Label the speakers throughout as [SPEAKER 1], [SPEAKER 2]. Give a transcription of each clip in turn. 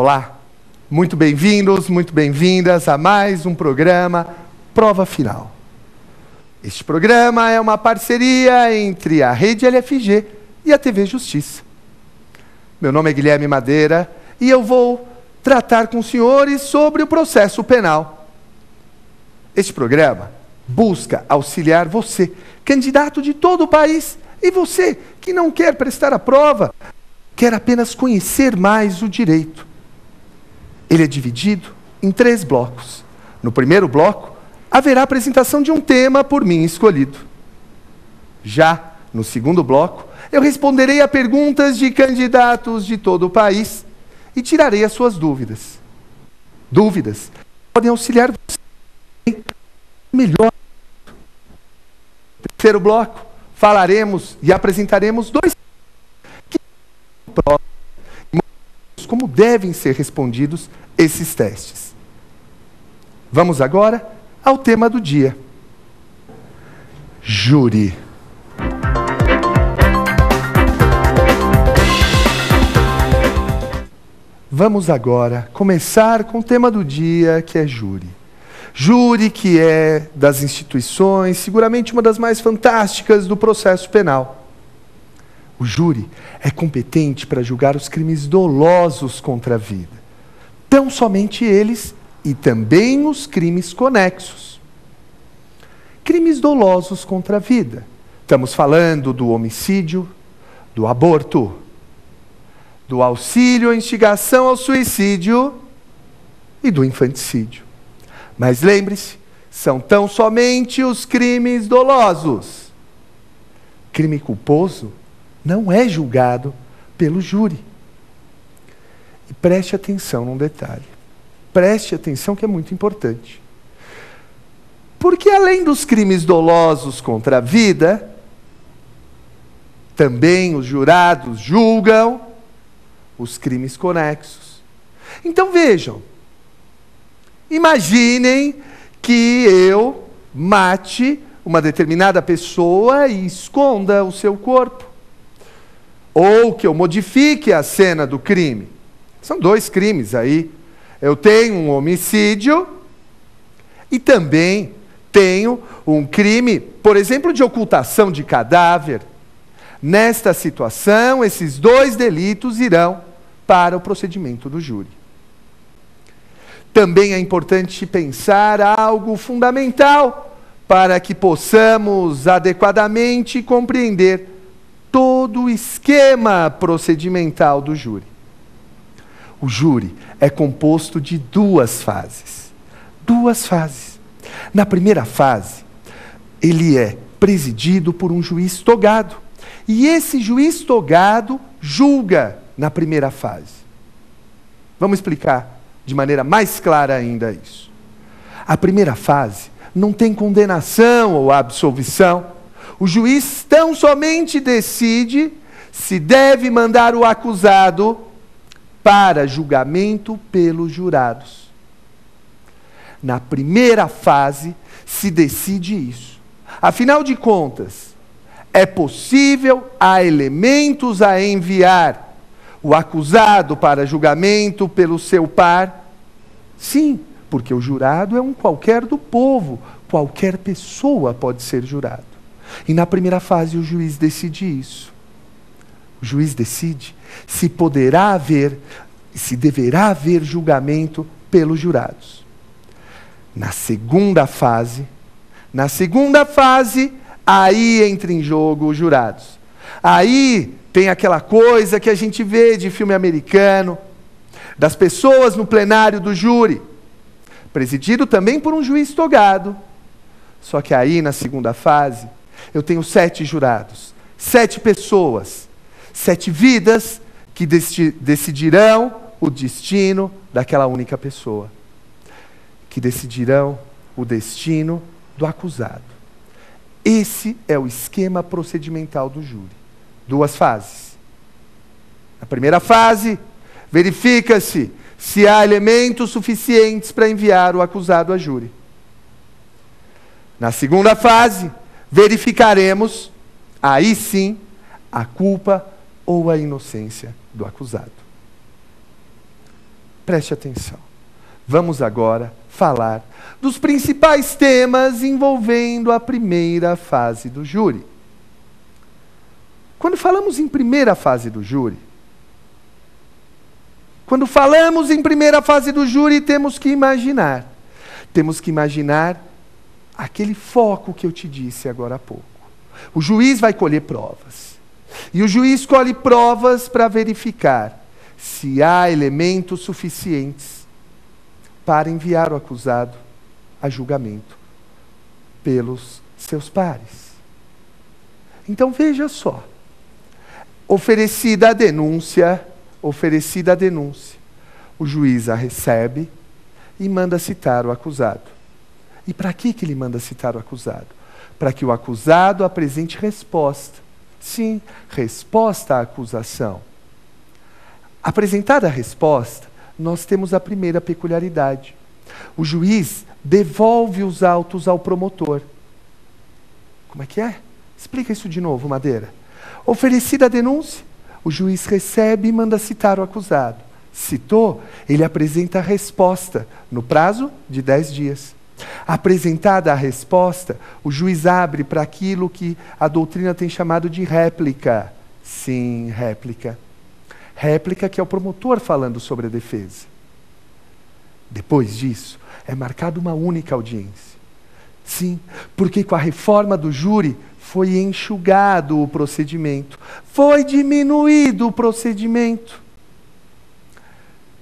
[SPEAKER 1] Olá, muito bem-vindos, muito bem-vindas a mais um programa Prova Final. Este programa é uma parceria entre a Rede LFG e a TV Justiça. Meu nome é Guilherme Madeira e eu vou tratar com os senhores sobre o processo penal. Este programa busca auxiliar você, candidato de todo o país, e você que não quer prestar a prova, quer apenas conhecer mais o direito. Ele é dividido em 3 blocos. No primeiro bloco, haverá a apresentação de um tema por mim escolhido. Já no segundo bloco, eu responderei a perguntas de candidatos de todo o país e tirarei as suas dúvidas. Dúvidas podem auxiliar você melhor. No terceiro bloco, falaremos e apresentaremos 2 provas, como devem ser respondidos esses testes. Vamos agora ao tema do dia. Júri. Vamos agora começar com o tema do dia, que é júri. Júri, que é das instituições, seguramente uma das mais fantásticas do processo penal. O júri é competente para julgar os crimes dolosos contra a vida. Tão somente eles e também os crimes conexos. Crimes dolosos contra a vida. Estamos falando do homicídio, do aborto, do auxílio à instigação ao suicídio e do infanticídio. Mas lembre-se, são tão somente os crimes dolosos. Crime culposo não é julgado pelo júri. E preste atenção num detalhe. Preste atenção que é muito importante. Porque além dos crimes dolosos contra a vida, também os jurados julgam os crimes conexos. Então vejam, imaginem que eu mate uma determinada pessoa e esconda o seu corpo. Ou que eu modifique a cena do crime. São 2 crimes aí. Eu tenho um homicídio e também tenho um crime, por exemplo, de ocultação de cadáver. Nesta situação, esses 2 delitos irão para o procedimento do júri. Também é importante pensar algo fundamental para que possamos adequadamente compreender todo o esquema procedimental do júri. O júri é composto de 2 fases. 2 fases. Na primeira fase, ele é presidido por um juiz togado. E esse juiz togado julga na primeira fase. Vamos explicar de maneira mais clara ainda isso. A primeira fase não tem condenação ou absolvição. O juiz tão somente decide se deve mandar o acusado para julgamento pelos jurados. Na primeira fase se decide isso. Afinal de contas, é possível, há elementos a enviar o acusado para julgamento pelo seu par? Sim, porque o jurado é um qualquer do povo, qualquer pessoa pode ser jurado. E na primeira fase o juiz decide isso. O juiz decide se poderá haver, se deverá haver julgamento pelos jurados. Na segunda fase, aí entra em jogo os jurados. Aí tem aquela coisa que a gente vê de filme americano, das pessoas no plenário do júri, presidido também por um juiz togado. Só que aí, na segunda fase, eu tenho 7 jurados, 7 pessoas, 7 vidas que decidirão o destino daquela única pessoa, que decidirão o destino do acusado. Esse é o esquema procedimental do júri. 2 fases. Na primeira fase, verifica-se se há elementos suficientes para enviar o acusado a júri. Na segunda fase, verificaremos, aí sim, a culpa ou a inocência do acusado. Preste atenção. Vamos agora falar dos principais temas envolvendo a primeira fase do júri. Quando falamos em primeira fase do júri, temos que imaginar aquele foco que eu te disse agora há pouco. O juiz vai colher provas. E o juiz colhe provas para verificar se há elementos suficientes para enviar o acusado a julgamento pelos seus pares. Então veja só. Oferecida a denúncia, o juiz a recebe e manda citar o acusado. E para que ele manda citar o acusado? Para que o acusado apresente resposta. Sim, resposta à acusação. Apresentada a resposta, nós temos a primeira peculiaridade. O juiz devolve os autos ao promotor. Como é que é? Explica isso de novo, Madeira. Oferecida a denúncia, o juiz recebe e manda citar o acusado. Citou, ele apresenta a resposta no prazo de 10 dias. Apresentada a resposta, o juiz abre para aquilo que a doutrina tem chamado de réplica. Sim, réplica. Réplica que é o promotor falando sobre a defesa. Depois disso, é marcada uma única audiência. Sim, porque com a reforma do júri foi enxugado o procedimento, foi diminuído o procedimento.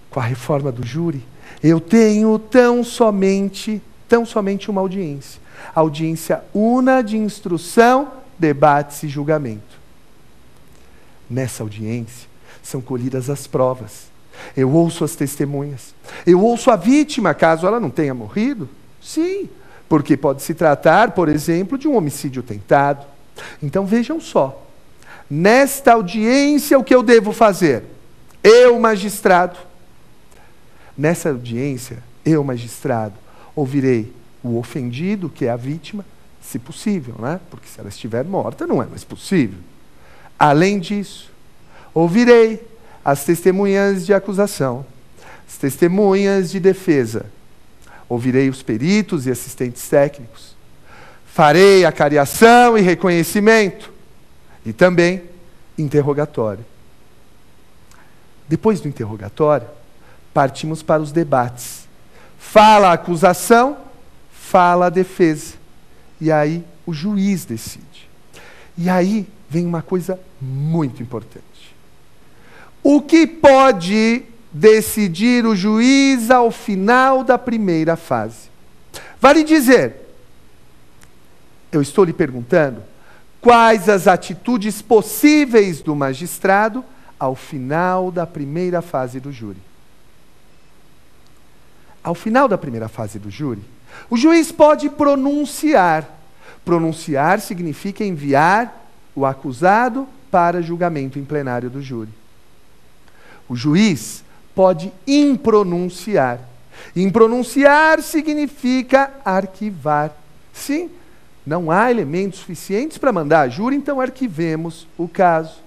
[SPEAKER 1] Com a reforma do júri, eu tenho tão somente uma audiência. Audiência una de instrução, debates e julgamento. Nessa audiência, são colhidas as provas. Eu ouço as testemunhas. Eu ouço a vítima, caso ela não tenha morrido. Sim, porque pode se tratar, por exemplo, de um homicídio tentado. Então vejam só. Nesta audiência, o que eu devo fazer? Eu, magistrado. Nessa audiência, eu, magistrado, ouvirei o ofendido, que é a vítima, se possível, né? Porque se ela estiver morta, não é mais possível. Além disso, ouvirei as testemunhas de acusação, as testemunhas de defesa. Ouvirei os peritos e assistentes técnicos. Farei a cariação e reconhecimento. E também interrogatório. Depois do interrogatório, partimos para os debates. Fala a acusação, fala a defesa. E aí o juiz decide. E aí vem uma coisa muito importante. O que pode decidir o juiz ao final da primeira fase? Vale dizer, eu estou lhe perguntando, quais as atitudes possíveis do magistrado ao final da primeira fase do júri? Ao final da primeira fase do júri, o juiz pode pronunciar. Pronunciar significa enviar o acusado para julgamento em plenário do júri. O juiz pode impronunciar. Impronunciar significa arquivar. Sim, não há elementos suficientes para mandar a júri, então arquivemos o caso.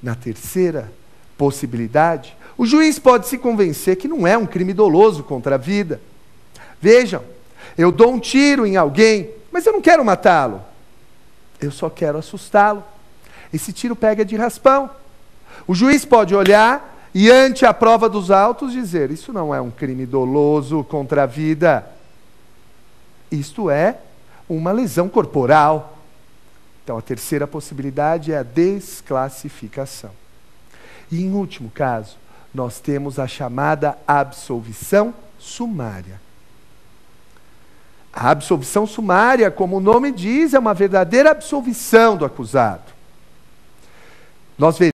[SPEAKER 1] Na terceira possibilidade, o juiz pode se convencer que não é um crime doloso contra a vida. Vejam, eu dou um tiro em alguém, mas eu não quero matá-lo. Eu só quero assustá-lo. Esse tiro pega de raspão. O juiz pode olhar e, ante a prova dos autos, dizer: isso não é um crime doloso contra a vida. Isto é uma lesão corporal. Então, a terceira possibilidade é a desclassificação. E, em último caso, nós temos a chamada absolvição sumária. A absolvição sumária, como o nome diz, é uma verdadeira absolvição do acusado. Nós veremos